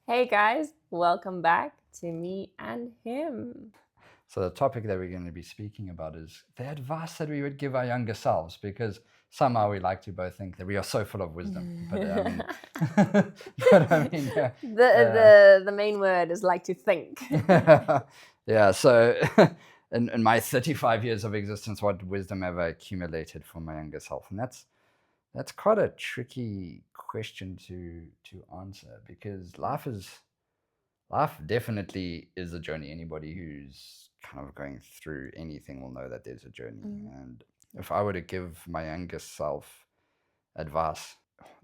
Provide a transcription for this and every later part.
Hey guys, welcome back to me and him. So the topic that we're going to be speaking about is the advice that we would give our younger selves, because somehow we like to both think that we are so full of wisdom. But I mean, but I mean, yeah, The main word is like to think. yeah. So in my 35 years of existence, what wisdom have I accumulated for my younger self? And that's quite a tricky question to answer, because life definitely is a journey. Anybody who's kind of going through anything will know that there's a journey. And if I were to give my younger self advice,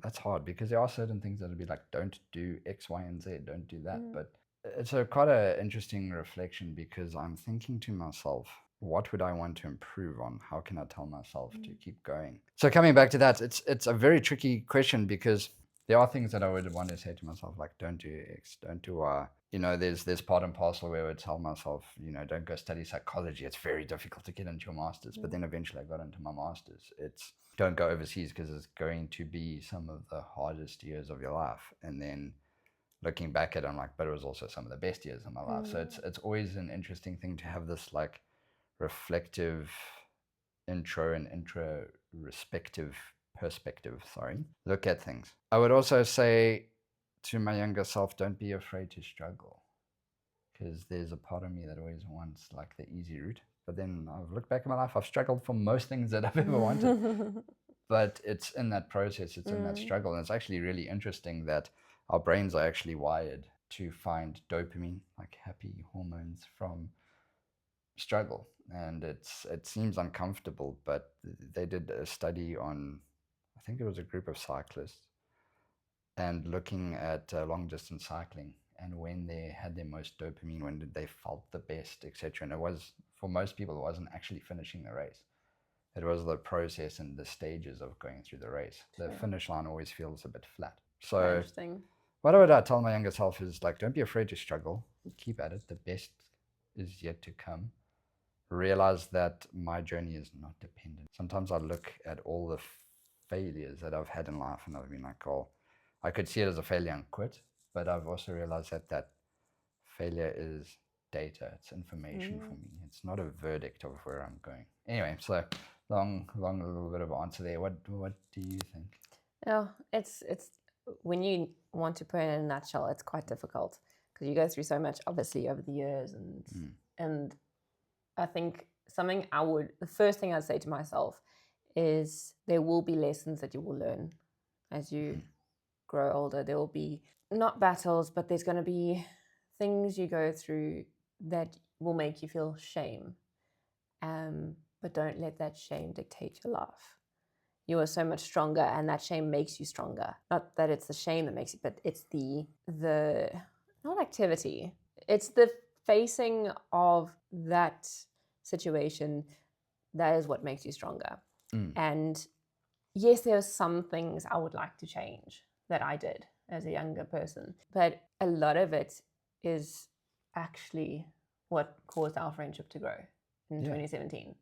that's hard, because there are certain things that would be like, don't do X, Y, and Z, don't do that. But it's a quite an interesting reflection, because I'm thinking to myself, what would I want to improve on? How can I tell myself to keep going? So coming back to that, it's a very tricky question, because there are things that I would want to say to myself, like, don't do X, don't do Y. There's part and parcel where I would tell myself, don't go study psychology. It's very difficult to get into your master's. But then eventually I got into my master's. It's don't go overseas, because it's going to be some of the hardest years of your life. And then looking back at it, I'm like, but it was also some of the best years of my life. So it's always an interesting thing to have this like reflective intro and introspective perspective, look at things. I would also say to my younger self, don't be afraid to struggle, because there's a part of me that always wants like the easy route. But then I've looked back at my life, I've struggled for most things that I've ever wanted. But it's in that process, it's in that struggle. And it's actually really interesting that our brains are actually wired to find dopamine, like happy hormones, from struggle. And it seems uncomfortable, but they did a study on, I think it was a group of cyclists, and looking at long distance cycling, and when they had their most dopamine, when they felt the best, etc. And it was, for most people, it wasn't actually finishing the race. It was the process and the stages of going through the race. The finish line always feels a bit flat. So Interesting. what would I tell my younger self is, like, don't be afraid to struggle. Keep at it. The best is yet to come. Realize that my journey is not dependent. Sometimes I look at all the failures that I've had in life, and I've been like, oh, I could see it as a failure and quit. But I've also realized that failure is data. It's information for me. It's not a verdict of where I'm going. Anyway, so long little bit of answer there. What do you think? Oh, it's when you want to put it in a nutshell, it's quite difficult because you go through so much, obviously, over the years, and I think the first thing I'd say to myself is there will be lessons that you will learn as you grow older. There will be not battles, but there's going to be things you go through that will make you feel shame. But don't let that shame dictate your life. You are so much stronger, and that shame makes you stronger. Not that it's the shame that makes you, but it's the not activity. It's the facing of that situation that is what makes you stronger. And yes, there are some things I would like to change that I did as a younger person, but a lot of it is actually what caused our friendship to grow in 2017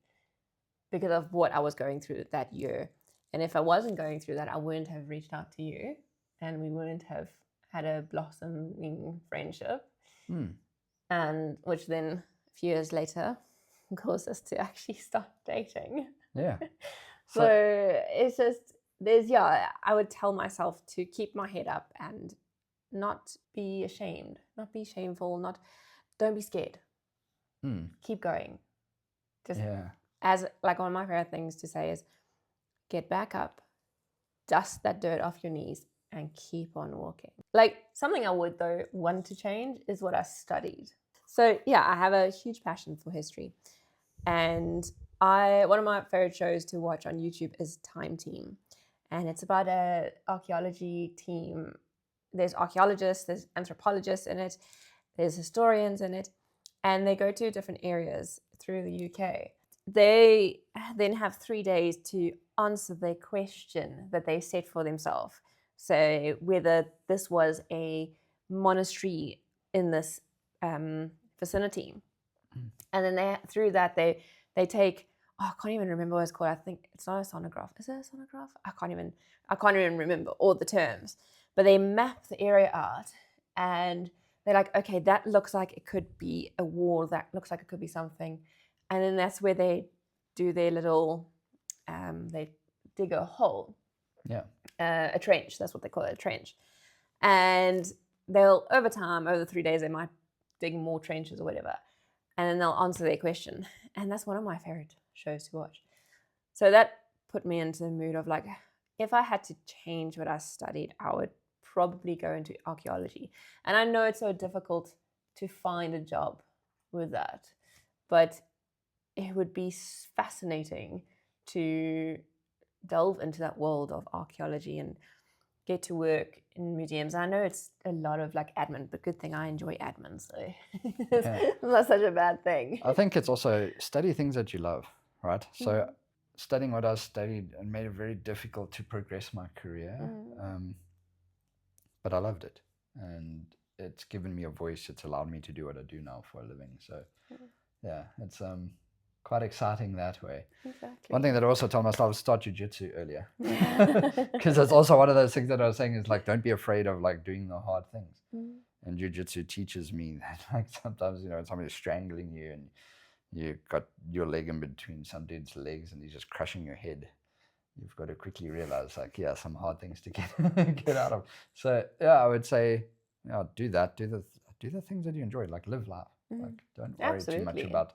because of what I was going through that year. And if I wasn't going through that, I wouldn't have reached out to you, and we wouldn't have had a blossoming friendship. And which then a few years later caused us to actually start dating. Yeah. So it's just, I would tell myself to keep my head up and not be ashamed, not be shameful, don't be scared. Keep going. Just as like one of my favorite things to say is get back up, dust that dirt off your knees, and keep on walking. Like something I would though want to change is what I studied. So yeah, I have a huge passion for history, and one of my favorite shows to watch on YouTube is Time Team, and it's about a archaeology team. There's archaeologists, there's anthropologists in it, there's historians in it, and they go to different areas through the UK. They then have 3 days to answer their question that they set for themselves. So whether this was a monastery in this vicinity, and then through that they take, I can't even remember what it's called. I think it's not a sonograph. Is it a sonograph? I can't even remember all the terms. But they map the area out, and they're like, okay, that looks like it could be a wall, that looks like it could be something. And then that's where they do their little, they dig a hole. Yeah. A trench, that's what they call it, a trench. And they'll, over time, over the 3 days, they might dig more trenches or whatever. And then they'll answer their question. And that's one of my favorite shows to watch. So that put me into the mood of like, if I had to change what I studied, I would probably go into archaeology. And I know it's so difficult to find a job with that, but it would be fascinating to delve into that world of archaeology and get to work in museums. I know it's a lot of like admin, but good thing I enjoy admin, so it's not such a bad thing. I think it's also study things that you love, right? So studying what I studied and made it very difficult to progress my career, but I loved it, and it's given me a voice. It's allowed me to do what I do now for a living. So yeah, it's quite exciting that way. Exactly. One thing that I also told myself was start jiu-jitsu earlier, because that's also one of those things that I was saying is like, don't be afraid of like doing the hard things. And jiu-jitsu teaches me that like sometimes, you know, somebody's strangling you and you've got your leg in between some dude's legs and he's just crushing your head. You've got to quickly realize like, yeah, some hard things to get out of. So yeah, I would say, yeah, do that. Do the things that you enjoy. Like live life. Like don't worry too much about.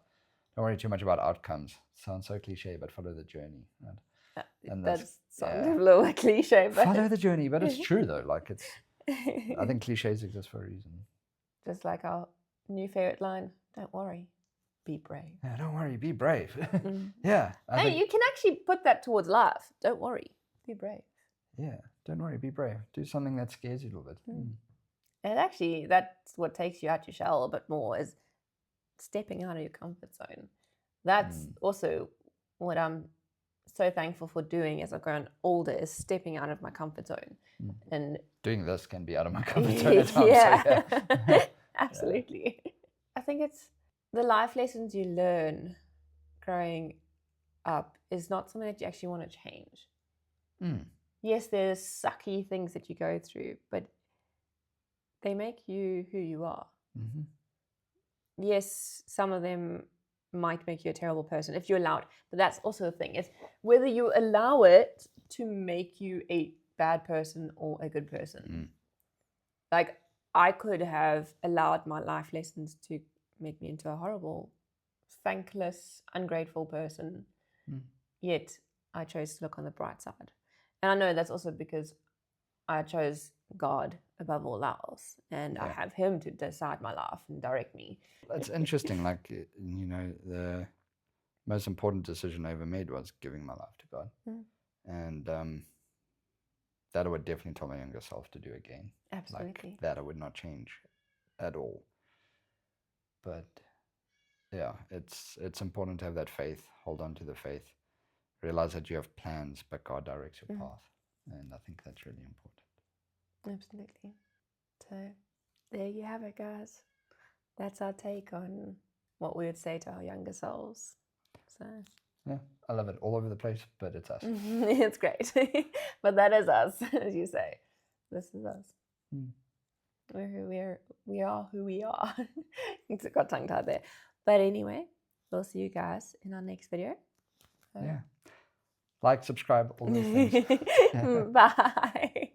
Don't worry too much about outcomes. Sounds so cliche, but follow the journey. Right? And that sounds a little cliche, but follow the journey. But it's true though. Like it's. I think cliches exist for a reason. Just like our new favorite line: "Don't worry, be brave." Yeah, don't worry, be brave. Yeah. Hey, you can actually put that towards life. Don't worry, be brave. Yeah, don't worry, be brave. Do something that scares you a little bit. And actually, that's what takes you out your shell a bit more, is stepping out of your comfort zone. That's also what I'm so thankful for doing as I've grown older, is stepping out of my comfort zone. And doing this can be out of my comfort zone at times. Yeah, so yeah. absolutely. I think it's the life lessons you learn growing up is not something that you actually want to change. Yes, there's sucky things that you go through, but they make you who you are. Yes, some of them might make you a terrible person if you allow it, but that's also the thing, is whether you allow it to make you a bad person or a good person. Like I could have allowed my life lessons to make me into a horrible, thankless, ungrateful person, yet I chose to look on the bright side. And I know that's also because I chose God above all else, and I have him to decide my life and direct me. That's interesting. Like, you know, the most important decision I ever made was giving my life to God. And that I would definitely tell my younger self to do again. Absolutely. Like, that I would not change at all. But yeah, it's important to have that faith, hold on to the faith, realize that you have plans, but God directs your path. And I think that's really important. Absolutely. So there you have it, guys. That's our take on what we would say to our younger selves. So yeah, I love it. All over the place, but it's us. It's great. But that is us, as you say. This is us. We're who we are who we are. It got tongue tied there. But anyway, we'll see you guys in our next video. Yeah. Like, subscribe, all those things. Bye.